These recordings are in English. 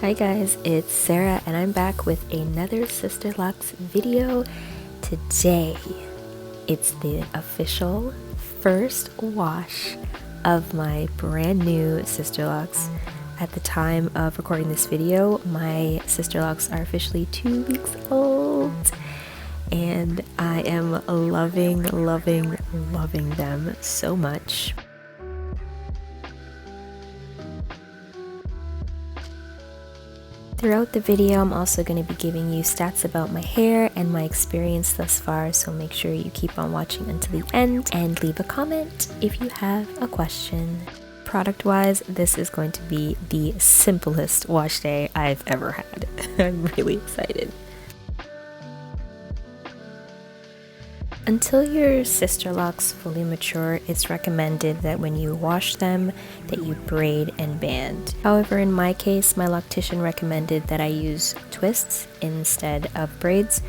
Hi guys, it's Sarah and I'm back with another Sisterlocks video. Today, it's the official first wash of my brand new Sisterlocks. At the time of recording this video, my Sisterlocks are officially 2 weeks old and I am loving them so much. Throughout the video, I'm also going to be giving you stats about my hair and my experience thus far, so make sure you keep on watching until the end and leave a comment if you have a question. Product-wise, this is going to be the simplest wash day I've ever had. I'm really excited. Until your Sisterlocks fully mature, it's recommended that when you wash them, that you braid and band. However, in my case, my loctician recommended that I use twists instead of braids,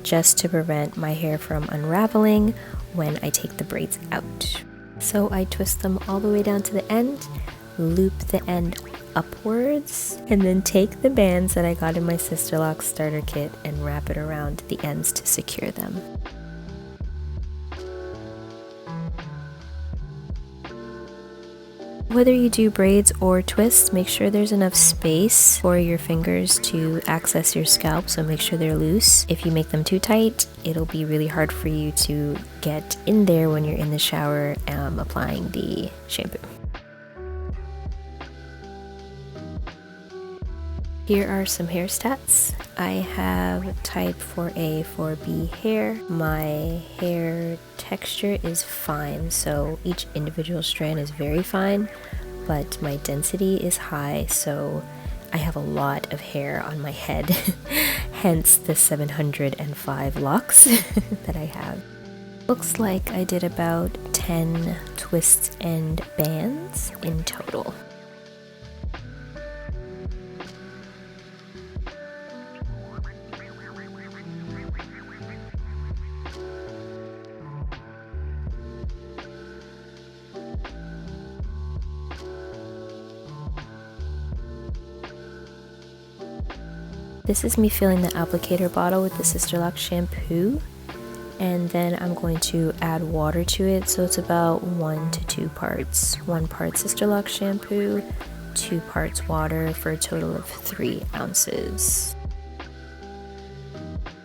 just to prevent my hair from unraveling when I take the braids out. So I twist them all the way down to the end, loop the end upwards, and then take the bands that I got in my Sisterlocks starter kit and wrap it around the ends to secure them. Whether you do braids or twists, make sure there's enough space for your fingers to access your scalp, so make sure they're loose. If you make them too tight, it'll be really hard for you to get in there when you're in the shower applying the shampoo. Here are some hair stats. I have type 4A, 4B hair. My hair texture is fine, so each individual strand is very fine, but my density is high, so I have a lot of hair on my head, hence the 705 locks that I have. Looks like I did about 10 twists and bands in total. This is me filling the applicator bottle with the Sisterlocks shampoo, and then I'm going to add water to it, so it's about 1 to 2 parts. 1 part Sisterlocks shampoo, 2 parts water, for a total of 3 ounces.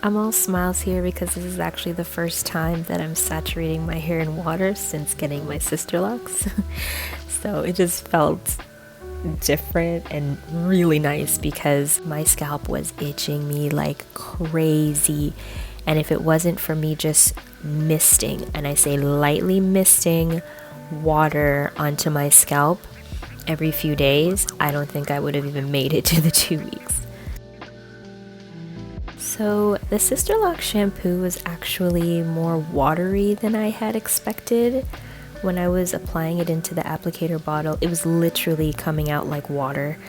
I'm all smiles here because this is actually the first time that I'm saturating my hair in water since getting my Sisterlocks. So it just felt different and really nice because my scalp was itching me like crazy, and if it wasn't for me just misting, and I say lightly misting, water onto my scalp every few days, I don't think I would have even made it to the 2 weeks. So the Sisterlocks shampoo was actually more watery than I had expected. When I was applying it into the applicator bottle, it was literally coming out like water,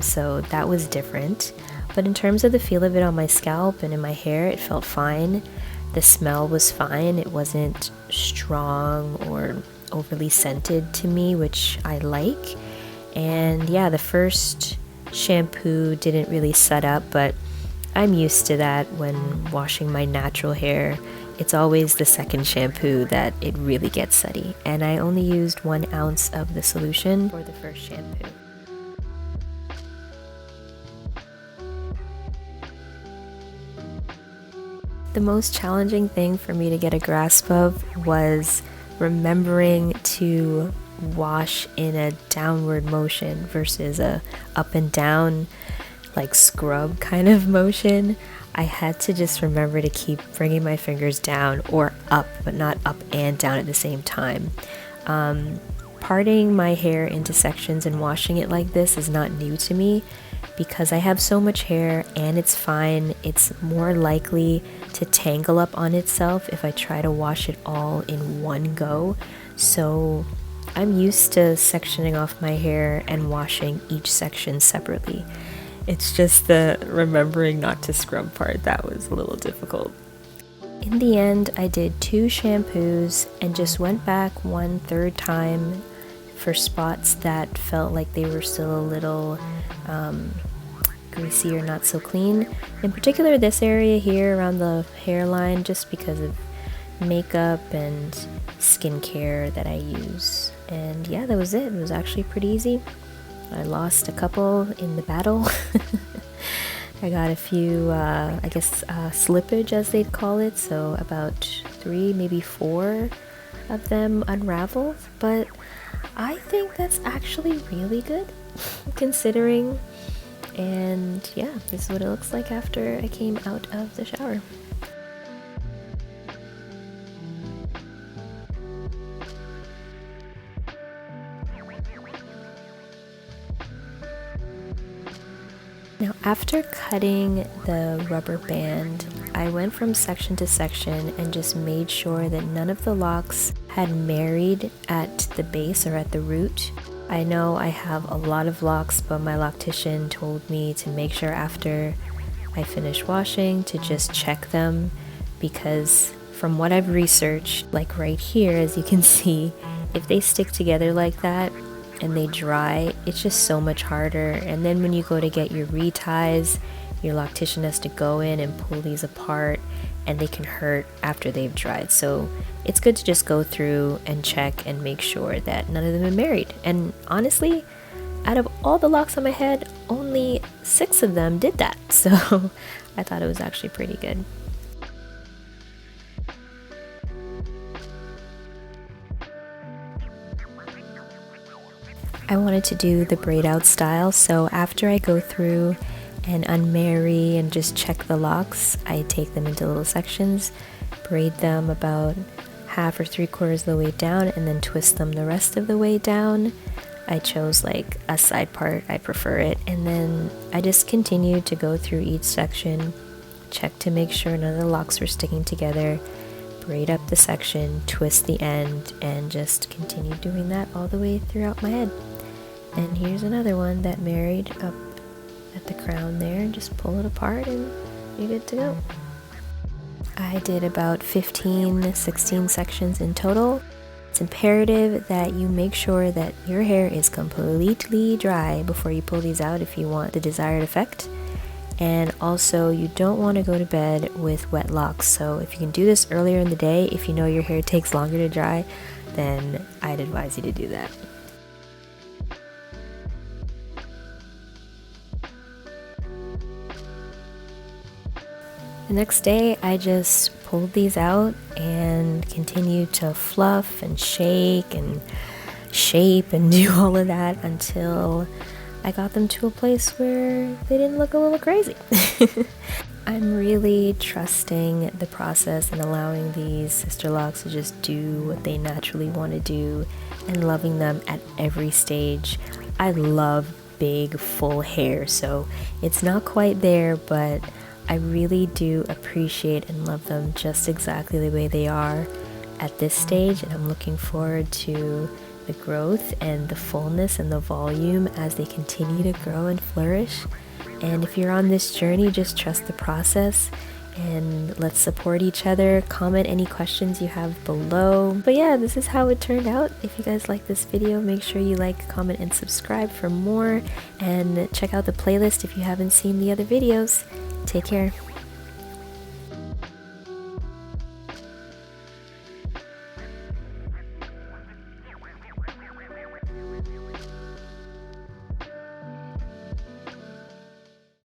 so that was different. But in terms of the feel of it on my scalp and in my hair, it felt fine. The smell was fine. It wasn't strong or overly scented to me, which I like. And yeah, the first shampoo didn't really set up, but I'm used to that when washing my natural hair. It's always the second shampoo that it really gets sudsy, and I only used 1 ounce of the solution for the first shampoo. The most challenging thing for me to get a grasp of was remembering to wash in a downward motion versus a up and down, like scrub kind of motion. I had to just remember to keep bringing my fingers down or up, but not up and down at the same time. Parting my hair into sections and washing it like this is not new to me because I have so much hair and it's fine. It's more likely to tangle up on itself if I try to wash it all in one go. So I'm used to sectioning off my hair and washing each section separately. It's just the remembering not to scrub part that was a little difficult. In the end, I did 2 shampoos and just went back 1/3 time for spots that felt like they were still a little greasy or not so clean. In particular, this area here around the hairline, just because of makeup and skincare that I use. And yeah, that was it. It was actually pretty easy. I lost a couple in the battle. I got a few, I guess, slippage as they'd call it, so about 3, maybe 4 of them unraveled, but I think that's actually really good considering. And yeah, this is what it looks like after I came out of the shower. Now, after cutting the rubber band, I went from section to section and just made sure that none of the locks had married at the base or at the root. I know I have a lot of locks, but my loctician told me to make sure after I finish washing to just check them, because from what I've researched, like right here, as you can see, if they stick together like that and they dry, it's just so much harder. And then when you go to get your reties, your loctician has to go in and pull these apart, and they can hurt after they've dried. So it's good to just go through and check and make sure that none of them are married. And honestly, out of all the locks on my head, only 6 of them did that. So I thought it was actually pretty good. I wanted to do the braid out style, so after I go through and unmarry and just check the locks, I take them into little sections, braid them about half or 3/4 of the way down, and then twist them the rest of the way down. I chose like a side part, I prefer it, and then I just continued to go through each section, check to make sure none of the locks were sticking together, braid up the section, twist the end, and just continue doing that all the way throughout my head. And here's another one that married up at the crown there, and just pull it apart and you're good to go. I did about 15-16 sections in total. It's imperative that you make sure that your hair is completely dry before you pull these out if you want the desired effect. And also, you don't want to go to bed with wet locks, so if you can do this earlier in the day, if you know your hair takes longer to dry, then I'd advise you to do that. The next day, I just pulled these out and continued to fluff and shake and shape and do all of that until I got them to a place where they didn't look a little crazy. I'm really trusting the process and allowing these Sisterlocks to just do what they naturally want to do and loving them at every stage. I love big, full hair, so it's not quite there, but I really do appreciate and love them just exactly the way they are at this stage, and I'm looking forward to the growth and the fullness and the volume as they continue to grow and flourish. And if you're on this journey, just trust the process and let's support each other. Comment any questions you have below. But yeah, this is how it turned out. If you guys like this video, make sure you like, comment, and subscribe for more, and check out the playlist if you haven't seen the other videos. Take care.